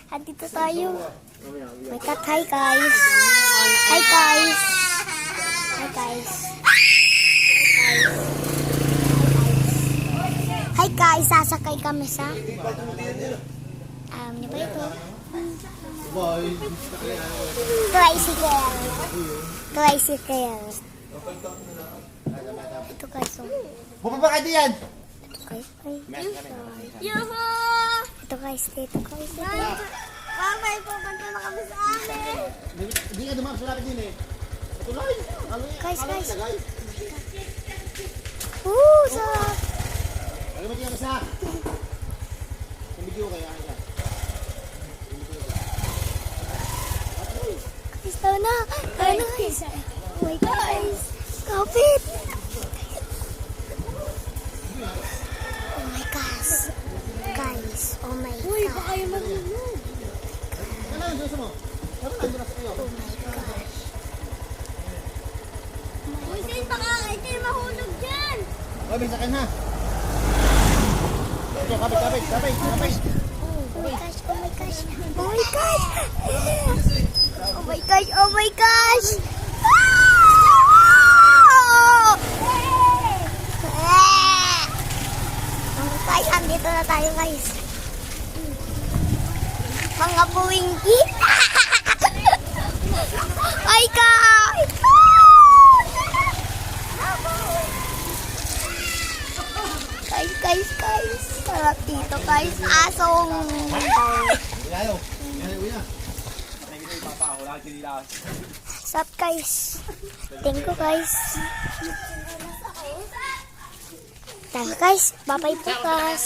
Andito tayo. My God, hi guys. Hi guys. Hi guys. Hi guys, sasakay kami sa ano ba ito? Tricycle. Tricycle. Ito guys. Bumaba ka diyan. Ito guys, dito guys. Mama, ipupunta na kami sa amin. Hindi ka dumang sulapit din eh. Tuloy. Guys. Sarap. Sarap. Ano ba diyan sa? Kumigyo kayo ka. Guys, tara na. Guys. Oh my guys. Kapit. Oh my gosh. Guys, oh my God. Uy, baka yung maglulog. Ano ang gusto mo? Ano ang gusto mo? Oh my gosh. Uy, sa'yo baka kayo mahulog dyan. Kapit sa akin ha. Ito, kapit. Oh my gosh. Oh my gosh. Oh my gosh. Oh my gosh. Oh my gosh. Guys, andito na tayo guys. Mga buwinggi. Ay guys. Guys. Sarap dito guys. Asong. Ilayo. Uya. Sup guys. Thank you guys. Tara guys. Bye-bye bukas.